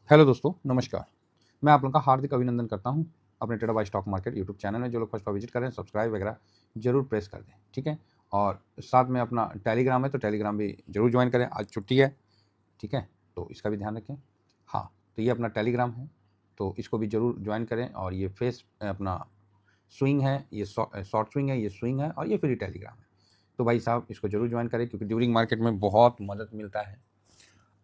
Hello दोस्तों, नमस्कार। मैं आप लोगों का हार्दिक अभिनंदन करता हूं अपने trader by stock market YouTube channel में। जो लोग फर्स्ट बार विजिट करें, सब्सक्राइब वगैरह जरूर प्रेस कर दें, ठीक है। और साथ में अपना टेलीग्राम है, तो टेलीग्राम भी जरूर ज्वाइन करें। आज छुट्टी है, ठीक है, तो इसका भी ध्यान रखें। हाँ, तो ये अपना टेलीग्राम है, तो इसको भी जरूर ज्वाइन करें। और ये फेस अपना स्विंग है, ये शॉर्ट स्विंग है, ये स्विंग है, और ये फ्री टेलीग्राम है। तो भाई साहब, इसको जरूर ज्वाइन करें, क्योंकि ड्यूरिंग मार्केट में बहुत मदद मिलता है।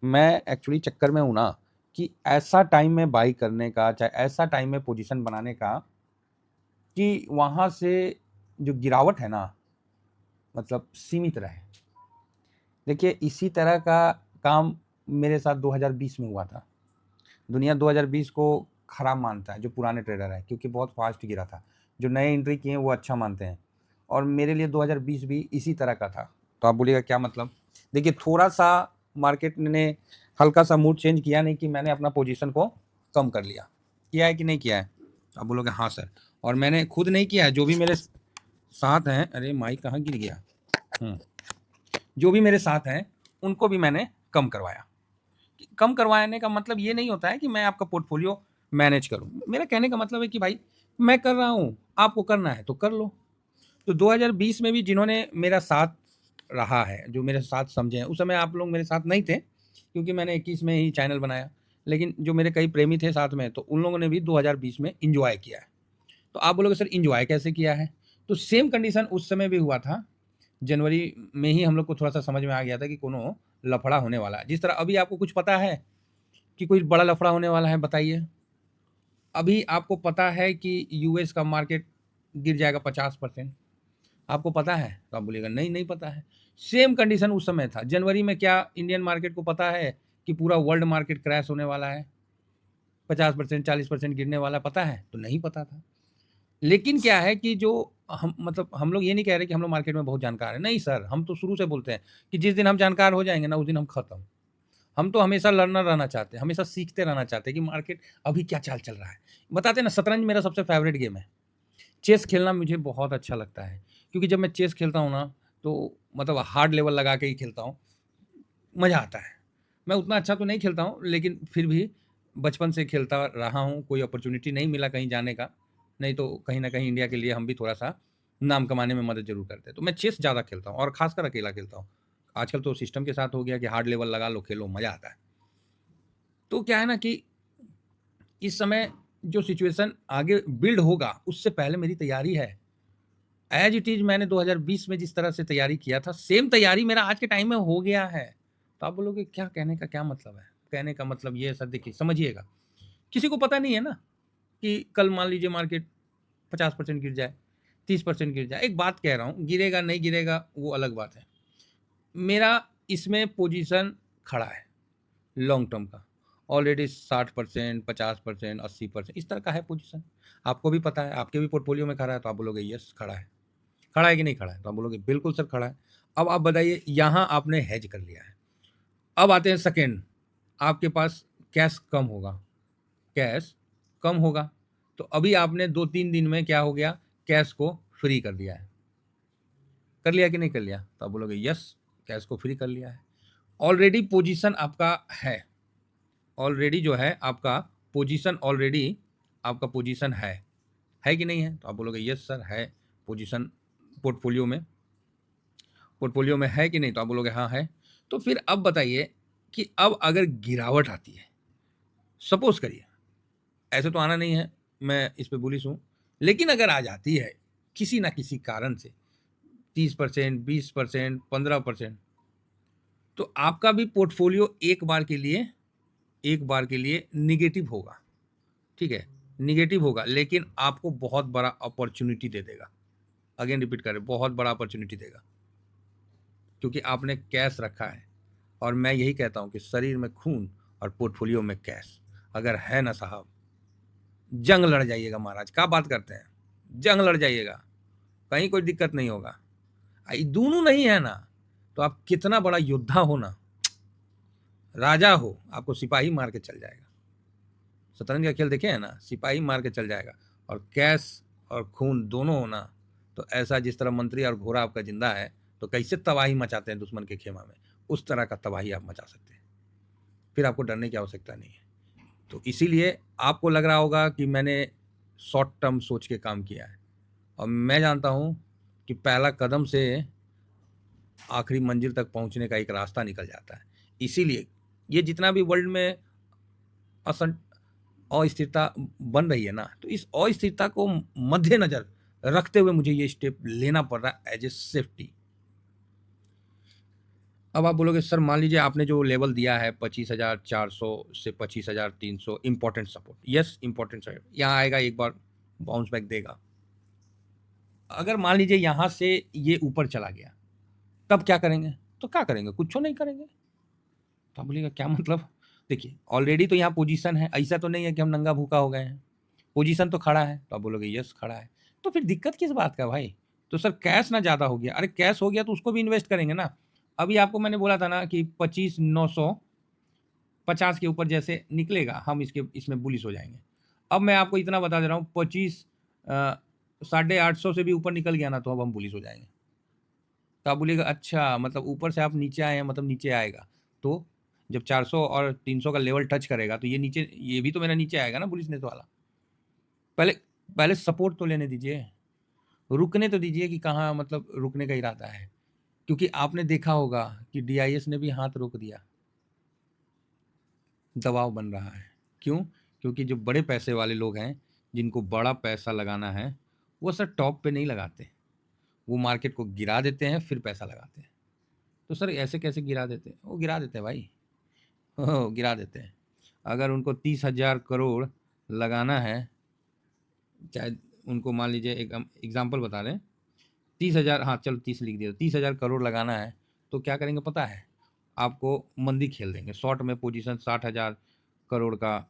मैं एक्चुअली चक्कर में हूँ ना कि ऐसा टाइम में बाई करने का, चाहे ऐसा टाइम में पोजीशन बनाने का कि वहाँ से जो गिरावट है ना, मतलब सीमित रहे। देखिए, इसी तरह का काम मेरे साथ 2020 में हुआ था। दुनिया 2020 को खराब मानता है जो पुराने ट्रेडर हैं, क्योंकि बहुत फास्ट गिरा था। जो नए एंट्री किए हैं वो अच्छा मानते हैं, और मेरे लिए 2020 भी इसी तरह का था। तो आप बोलिएगा क्या मतलब? देखिए, थोड़ा सा मार्केट ने हल्का सा मूड चेंज किया, नहीं कि मैंने अपना पोजीशन को कम कर लिया। किया है कि नहीं किया है? आप बोलोगे हाँ सर। और मैंने खुद नहीं किया है, जो भी मेरे साथ हैं, अरे माइक कहाँ गिर गया, जो भी मेरे साथ हैं उनको भी मैंने कम करवाया। कम करवाने का मतलब ये नहीं होता है कि मैं आपका पोर्टफोलियो मैनेज करूं। मेरा कहने का मतलब है कि भाई, मैं कर रहा हूं, आपको करना है तो कर लो। तो 2020 में भी जिन्होंने मेरा साथ रहा है, जो मेरे साथ समझे हैं, उस समय आप लोग मेरे साथ नहीं थे, क्योंकि मैंने 21 में ही चैनल बनाया। लेकिन जो मेरे कई प्रेमी थे साथ में, तो उन लोगों ने भी 2020 में इंजॉय किया है। तो आप बोलोगे सर इंजॉय कैसे किया है? तो सेम कंडीशन उस समय भी हुआ था। जनवरी में ही हम लोग को थोड़ा सा समझ में आ गया था कि कोनो लफड़ा होने वाला है। जिस तरह अभी आपको कुछ पता है कि कोई बड़ा लफड़ा होने वाला है, बताइए। अभी आपको पता है कि यूएस का मार्केट गिर जाएगा 50%, आपको पता है? तो आप बोलिएगा नहीं, नहीं पता है। सेम कंडीशन उस समय था। जनवरी में क्या इंडियन मार्केट को पता है कि पूरा वर्ल्ड मार्केट क्रैश होने वाला है, 50% 40% गिरने वाला, पता है? तो नहीं पता था। लेकिन क्या है कि जो हम, मतलब हम लोग ये नहीं कह रहे कि हम लोग मार्केट में बहुत जानकार हैं, नहीं सर। हम तो शुरू से बोलते हैं कि जिस दिन हम जानकार हो जाएंगे ना, उस दिन हम खत्म। हम तो हमेशा लर्नर रहना चाहते हैं, हमेशा सीखते रहना चाहते हैं कि मार्केट अभी क्या चाल चल रहा है। बताते हैं ना, शतरंज मेरा सबसे फेवरेट गेम है। चेस खेलना मुझे बहुत अच्छा लगता है, क्योंकि जब मैं चेस खेलता हूँ ना, तो मतलब हार्ड लेवल लगा के ही खेलता हूँ, मज़ा आता है। मैं उतना अच्छा तो नहीं खेलता हूँ, लेकिन फिर भी बचपन से खेलता रहा हूँ। कोई अपॉर्चुनिटी नहीं मिला कहीं जाने का, नहीं तो कहीं ना कहीं इंडिया के लिए हम भी थोड़ा सा नाम कमाने में मदद जरूर करते हैं। तो मैं चेस ज़्यादा खेलता हूँ, और खासकर अकेला खेलता हूँ। आजकल तो सिस्टम के साथ हो गया कि हार्ड लेवल लगा लो, खेलो, मज़ा आता है। तो क्या है ना कि इस समय जो सिचुएशन आगे बिल्ड होगा, उससे पहले मेरी तैयारी है। एज इट इज मैंने 2020 में जिस तरह से तैयारी किया था, सेम तैयारी मेरा आज के टाइम में हो गया है। तो आप बोलोगे क्या, कहने का क्या मतलब है? कहने का मतलब ये है सर, देखिए समझिएगा, किसी को पता नहीं है ना कि कल मान लीजिए मार्केट 50% गिर जाए, 30% गिर जाए। एक बात कह रहा हूँ, गिरेगा नहीं गिरेगा वो अलग बात है। मेरा इसमें पोजीशन खड़ा है लॉन्ग टर्म का। ऑलरेडी 60%, 50%, 80% इस तरह का है पोजीशन। आपको भी पता है, आपके भी पोर्टफोलियो में खड़ा है। तो आप बोलोगे यस खड़ा है। खड़ा है कि नहीं खड़ा है? तो आप बोलोगे बिल्कुल सर खड़ा है। अब आप बताइए, यहाँ आपने हेज कर लिया है। अब आते हैं सेकेंड, आपके पास कैश कम होगा, कैश कम होगा। तो अभी आपने 2-3 दिन में क्या हो गया, कैश को फ्री कर दिया है। कर लिया कि नहीं कर लिया? तो आप बोलोगे यस, कैश को फ्री कर लिया है। ऑलरेडी पोजीशन आपका ऑलरेडी जो है आपका पोजीशन ऑलरेडी आपका पोजीशन है कि नहीं है? तो आप बोलोगे यस सर है। पोजीशन पोर्टफोलियो में है कि नहीं? तो आप बोलोगे हाँ है। तो फिर अब बताइए कि अब अगर गिरावट आती है, सपोज करिए, ऐसे तो आना नहीं है, मैं इस पे बुलिश हूँ, लेकिन अगर आ जाती है किसी ना किसी कारण से 30%, 20%, 15%, तो आपका भी पोर्टफोलियो एक बार के लिए निगेटिव होगा। ठीक है, निगेटिव होगा, लेकिन आपको बहुत बड़ा अपॉर्चुनिटी दे देगा। अगेन रिपीट करें, बहुत बड़ा अपॉर्चुनिटी देगा, क्योंकि आपने कैश रखा है। और मैं यही कहता हूं कि शरीर में खून और पोर्टफोलियो में कैश अगर है ना साहब, जंग लड़ जाइएगा महाराज। क्या बात करते हैं? जंग लड़ जाइएगा, कहीं कोई दिक्कत नहीं होगा। ये दोनों नहीं है ना, तो आप कितना बड़ा योद्धा हो ना, राजा हो, आपको सिपाही मार के चल जाएगा। शतरंज का खेल देखे है ना, सिपाही मार के चल जाएगा। और कैश और खून दोनों होना, तो ऐसा जिस तरह मंत्री और घोड़ा आपका जिंदा है, तो कैसे तबाही मचाते हैं दुश्मन के खेमा में, उस तरह का तबाही आप मचा सकते हैं। फिर आपको डरने की आवश्यकता नहीं है। तो इसीलिए आपको लग रहा होगा कि मैंने शॉर्ट टर्म सोच के काम किया है, और मैं जानता हूँ कि पहला कदम से आखिरी मंजिल तक पहुँचने का एक रास्ता निकल जाता है। इसीलिए ये जितना भी वर्ल्ड में असं अस्थिरता बन रही है ना, तो इस अस्थिरता को मद्देनज़र रखते हुए मुझे ये स्टेप लेना पड़ रहा है एज़ ए सेफ्टी। अब आप बोलोगे सर मान लीजिए आपने जो लेवल दिया है 25,400 से 25,300 important support, yes important support यहाँ आएगा, एक बार बाउंस बैक देगा। अगर मान लीजिए यहाँ से ये ऊपर चला गया, तब क्या करेंगे? तो क्या करेंगे? कुछ नहीं करेंगे। तो आप बोलिएगा क्या मतलब? देखिए ऑलरेडी तो यहाँ पोजीशन है, ऐसा तो नहीं है कि हम नंगा भूखा हो गए हैं, पोजीशन तो खड़ा है। तो आप बोलोगे यस खड़ा है, तो फिर दिक्कत किस बात का भाई? तो सर कैश ना ज़्यादा हो गया, अरे कैश हो गया तो उसको भी इन्वेस्ट करेंगे ना। अभी आपको मैंने बोला था ना कि 25,950 के ऊपर जैसे निकलेगा हम इसमें बुलिश हो जाएंगे। अब मैं आपको इतना बता दे रहा हूँ, 25,850 से भी ऊपर निकल गया ना, तो अब हम बुलिश हो जाएंगे। तो आप बोलिएगा अच्छा मतलब ऊपर से आप नीचे आए हैं, मतलब नीचे आएगा। तो जब 400 और 300 का लेवल टच करेगा तो ये नीचे, ये भी तो मेरा नीचे आएगा ना बुलिशनेस वाला। पहले पहले सपोर्ट तो लेने दीजिए, रुकने तो दीजिए कि कहाँ मतलब रुकने का इरादा है। क्योंकि आपने देखा होगा कि डीआईएस ने भी हाथ रोक दिया, दबाव बन रहा है। क्यों? क्योंकि जो बड़े पैसे वाले लोग हैं, जिनको बड़ा पैसा लगाना है, वो सर टॉप पे नहीं लगाते, वो मार्केट को गिरा देते हैं फिर पैसा लगाते हैं। तो सर ऐसे कैसे गिरा देते हैं? वो गिरा देते हैं भाई, हो गिरा देते हैं। अगर उनको 30,000 करोड़ लगाना है, चाहे उनको मान लीजिए एक हम एग्जाम्पल बता रहे हैं, 30,000, हाँ चलो 30 लिख दिया, 30,000 करोड़ लगाना है, तो क्या करेंगे पता है? आपको मंदी खेल देंगे, शॉर्ट में पोजीशन 60,000 करोड़ का,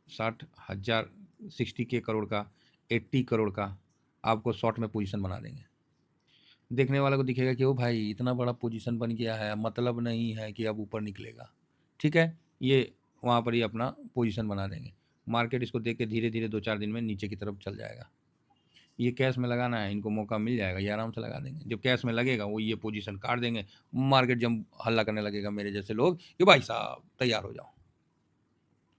60,000, 60K करोड़ का, 80 करोड़ का आपको शॉर्ट में पोजीशन बना देंगे। देखने वाले को दिखेगा कि ओ भाई इतना बड़ा पोजीशन बन गया है, मतलब नहीं है कि अब ऊपर निकलेगा। ठीक है, ये वहाँ पर ही अपना पोजीशन बना देंगे। मार्केट इसको देख के धीरे धीरे 2-4 दिन में नीचे की तरफ चल जाएगा। ये कैश में लगाना है, इनको मौका मिल जाएगा, ये आराम से लगा देंगे। जब कैश में लगेगा वो ये पोजीशन काट देंगे, मार्केट जब हल्ला करने लगेगा मेरे जैसे लोग कि भाई साहब तैयार हो जाओ।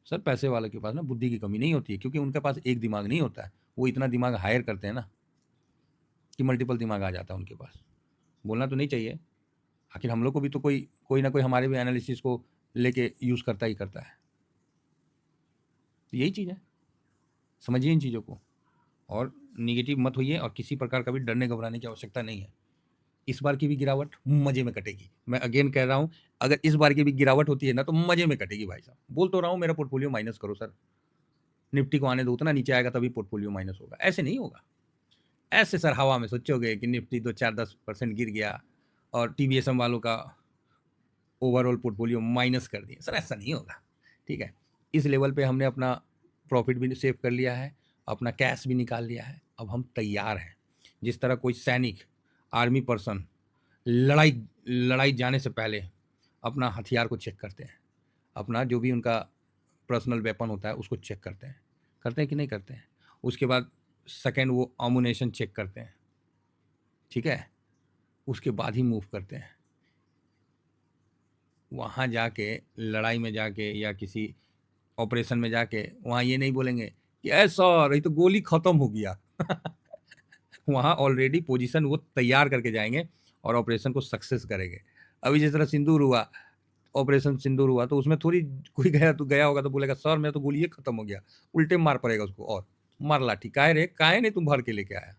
सर पैसे वाले के पास ना बुद्धि की कमी नहीं होती है, क्योंकि उनके पास एक दिमाग नहीं होता है, वो इतना दिमाग हायर करते हैं ना कि मल्टीपल दिमाग आ जाता है उनके पास। बोलना तो नहीं चाहिए, आखिर हम लोग को भी तो कोई कोई ना कोई हमारे भी एनालिसिस को लेके यूज़ करता ही करता है। तो यही चीज़ है, समझिए इन चीज़ों को, और निगेटिव मत होइए, और किसी प्रकार का भी डरने घबराने की आवश्यकता नहीं है। इस बार की भी गिरावट मज़े में कटेगी। मैं अगेन कह रहा हूँ, अगर इस बार की भी गिरावट होती है ना, तो मज़े में कटेगी भाई साहब। बोल तो रहा हूँ मेरा पोर्टफोलियो माइनस करो सर, निफ्टी को आने दो, उतना नीचे आएगा तभी पोर्टफोलियो माइनस होगा। ऐसे नहीं होगा। ऐसे सर हवा में सोचोगे कि निफ्टी 2-4-10% गिर गया और टीवीएसएम वालों का ओवरऑल पोर्टफोलियो माइनस कर दिया, सर ऐसा नहीं होगा। ठीक है, इस लेवल पे हमने अपना प्रॉफिट भी सेव कर लिया है, अपना कैश भी निकाल लिया है, अब हम तैयार हैं। जिस तरह कोई सैनिक, आर्मी पर्सन लड़ाई लड़ाई जाने से पहले अपना हथियार को चेक करते हैं, अपना जो भी उनका पर्सनल वेपन होता है उसको चेक करते हैं कि नहीं करते हैं? उसके बाद सेकंड वो अम्यूनेशन चेक करते हैं, ठीक है? उसके बाद ही मूव करते हैं। वहाँ जाके लड़ाई में जाके या किसी ऑपरेशन में जाके वहाँ ये नहीं बोलेंगे कि सर ये तो गोली खत्म हो गया। वहाँ ऑलरेडी पोजीशन वो तैयार करके जाएंगे और ऑपरेशन को सक्सेस करेंगे। अभी जिस तरह सिंदूर हुआ, ऑपरेशन सिंदूर हुआ, तो उसमें थोड़ी कोई गया होगा तो बोलेगा सर मेरा तो गोली ये खत्म हो गया, उल्टे मार पड़ेगा उसको, और मार लाठी, काहे रे काहे ने तुम भर के लेके आया।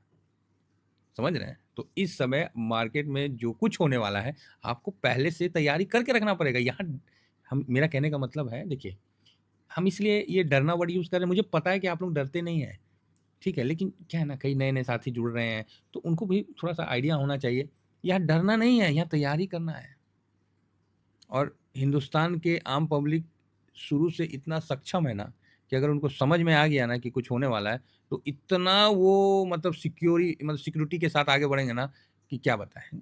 समझ रहे हैं? तो इस समय मार्केट में जो कुछ होने वाला है, आपको पहले से तैयारी करके रखना पड़ेगा। यहाँ हम, मेरा कहने का मतलब है, देखिए हम इसलिए ये डरना वर्ड यूज़ कर रहे हैं, मुझे पता है कि आप लोग डरते नहीं हैं, ठीक है? लेकिन क्या है ना, कई नए-नए साथी जुड़ रहे हैं, तो उनको भी थोड़ा-सा आइडिया होना चाहिए। यहाँ डरना नहीं है, यहाँ तैयारी करना है। और हिंदुस्तान के आम पब्लिक शुरू से इतना सक्षम है ना, कि अगर उनको समझ में आ गया ना कि कुछ होने वाला है, तो इतना वो मतलब सिक्योरिटी के साथ आगे बढ़ेंगे ना कि क्या बताएँ।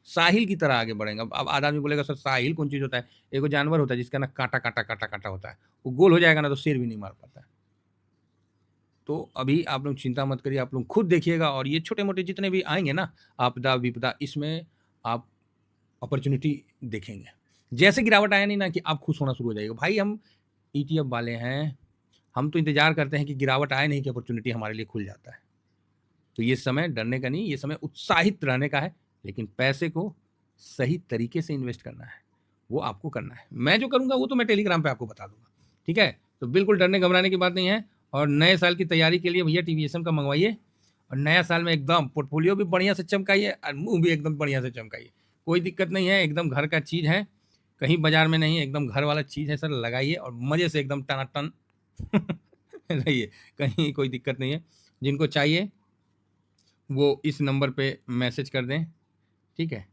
साहिल की तरह आगे बढ़ेंगे। अब आधा आदमी बोलेगा सर साहिल कौन चीज़ होता है? एक वो जानवर होता है जिसका ना काँटा होता है। वो गोल हो जाएगा ना तो शेर भी नहीं मार पाता है। तो अभी आप लोग चिंता मत करिए, आप लोग खुद देखिएगा, और ये छोटे-मोटे जितने भी आएँगे ना आपदा-विपदा, इसमें आप अपॉर्च्युनिटी देखेंगे। जैसे गिरावट आया नहीं ना कि आप खुश होना शुरू हो जाइएगा। भाई हम ETF वाले हैं, हम तो इंतज़ार करते हैं कि गिरावट आए नहीं कि अपॉर्चुनिटी हमारे लिए खुल जाता है। तो ये समय डरने का नहीं, ये समय उत्साहित रहने का है, लेकिन पैसे को सही तरीके से इन्वेस्ट करना है, वो आपको करना है। मैं जो करूँगा वो तो मैं टेलीग्राम पे आपको बता दूँगा, ठीक है? तो बिल्कुल डरने घबराने की बात नहीं है और नए साल की तैयारी के लिए भैया टीवीएसएम का मँगवाइए और नया साल में एकदम पोर्टफोलियो भी बढ़िया से चमकाइए और मुँह भी एकदम बढ़िया से चमकाइए। कोई दिक्कत नहीं है, एकदम घर का चीज़ है, कहीं बाज़ार में नहीं, एकदम घर वाला चीज़ है सर, लगाइए और मज़े से एकदम टनाटन रहिए, कहीं कोई दिक्कत नहीं है। जिनको चाहिए वो इस नंबर पे मैसेज कर दें, ठीक है?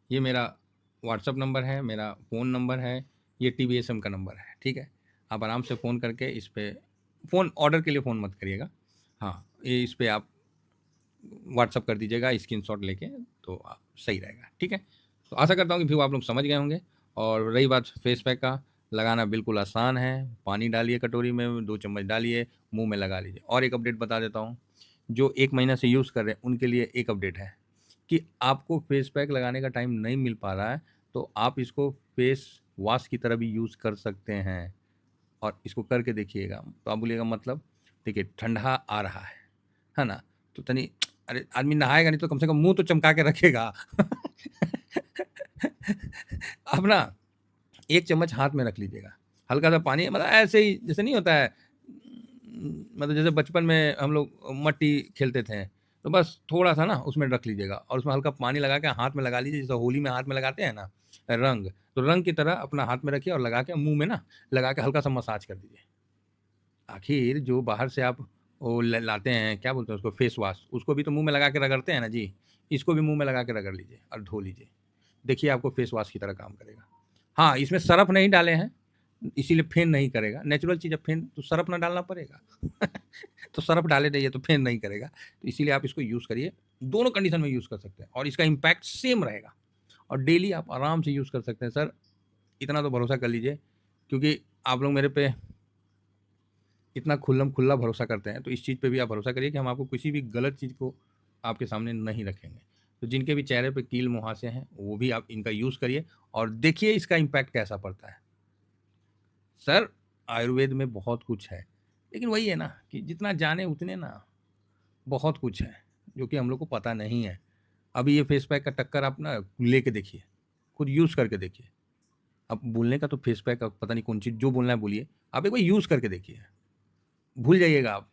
ये मेरा व्हाट्सअप नंबर है, मेरा फ़ोन नंबर है, ये टीवीएसएम का नंबर है, ठीक है? आप आराम से फ़ोन करके इस पे फ़ोन ऑर्डर के लिए फ़ोन मत करिएगा। हाँ, ये इस पे आप व्हाट्सअप कर दीजिएगा स्क्रीनशॉट लेके, तो सही रहेगा, ठीक है? तो आशा करता हूँ कि व्यू आप लोग समझ गए होंगे और रही बात फेस पैक का, लगाना बिल्कुल आसान है। पानी डालिए कटोरी में, 2 चम्मच डालिए, मुँह में लगा लीजिए। और एक अपडेट बता देता हूँ, जो 1 महीना से यूज़ कर रहे हैं, उनके लिए एक अपडेट है कि आपको फेस पैक लगाने का टाइम नहीं मिल पा रहा है, तो आप इसको फेस वॉश की तरह भी यूज़ कर सकते हैं और इसको करके देखिएगा। तो आप बोलिएगा मतलब? देखिए ठंडा आ रहा है ना? तो तनी अरे आदमी नहाएगा नहीं तो कम से कम मुँह तो चमका के रखेगा। अब ना 1 चम्मच हाथ में रख लीजिएगा, हल्का-सा पानी मतलब ऐसे ही जैसे नहीं होता है मतलब जैसे बचपन में हम लोग मट्टी खेलते थे, तो बस थोड़ा-सा ना उसमें रख लीजिएगा और उसमें हल्का पानी लगा के हाथ में लगा लीजिए, जैसे होली में हाथ में लगाते हैं ना रंग, तो रंग की तरह अपना हाथ में रखिए और लगा के मुँह में ना लगा के हल्का-सा मसाज कर दीजिए। आखिर जो बाहर से आप वो ल लाते हैं, क्या बोलते हैं उसको फेस वॉश, उसको भी तो मुँह में लगा के रगड़ते हैं ना जी, इसको भी मुँह में लगा के रगड़ लीजिए और धो लीजिए। देखिए आपको फेस वॉश की तरह काम करेगा। हाँ, इसमें सरफ़ नहीं डाले हैं, इसीलिए फेन नहीं करेगा। नेचुरल चीज़ है फेन तो सरफ़ ना डालना पड़ेगा। तो सरफ़ डाले नहीं है तो फेन नहीं करेगा। तो इसीलिए आप इसको यूज़ करिए, दोनों कंडीशन में यूज़ कर सकते हैं और इसका इम्पैक्ट सेम रहेगा और डेली आप आराम से यूज़ कर सकते हैं सर, इतना तो भरोसा कर लीजिए क्योंकि आप लोग मेरे पे इतना खुल्लम-खुल्ला भरोसा करते हैं, तो इस चीज़ पे भी आप भरोसा करिए कि हम आपको किसी भी गलत चीज़ को आपके सामने नहीं रखेंगे। तो जिनके भी चेहरे पे कील मुहासे हैं, वो भी आप इनका यूज़ करिए और देखिए इसका इम्पैक्ट कैसा पड़ता है। सर, आयुर्वेद में बहुत कुछ है, लेकिन वही है ना कि जितना जाने उतने ना बहुत कुछ है, जो कि हम लोग को पता नहीं है। अभी ये फेस पैक का टक्कर आप ना लेके देखिए, खुद यूज़ करके देखिए। अब बोलने का तो फेस पैक का पता नहीं कौन चीज़ जो बोलना है बोलिए, आप एक बार यूज़ करके देखिए, भूल जाइएगा आप।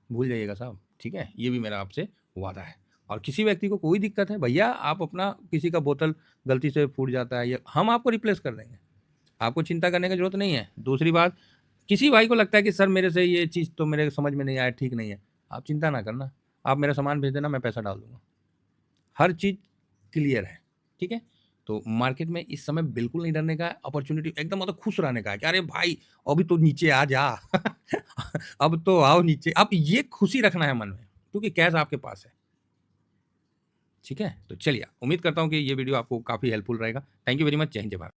भूल जाइएगा साहब, ठीक है? ये भी मेरा आपसे वादा है। और किसी व्यक्ति को कोई दिक्कत है, भैया आप अपना किसी का बोतल गलती से फूट जाता है या हम आपको रिप्लेस कर देंगे। आपको चिंता करने की ज़रूरत नहीं है। दूसरी बात, किसी भाई को लगता है कि सर मेरे से ये चीज़ तो मेरे समझ में नहीं आया, ठीक नहीं है। आप चिंता ना करना, आप मेरा सामान भेज देना, मैं पैसा डाल दूँगा। हर चीज़ क्लियर है, ठीक है? तो मार्केट में इस समय बिल्कुल नहीं डरने का है, अपॉर्च्युनिटी एकदम मतलब खुश रहने का है कि अरे भाई, अभी तो नीचे आ जा। अब तो आओ नीचे। अब ये खुशी रखना है मन में, क्योंकि कैश आपके पास है, ठीक है? तो चलिए, उम्मीद करता हूँ कि ये वीडियो आपको काफ़ी हेल्पफुल रहेगा। Thank you very much. जय हिंद, जय भारत।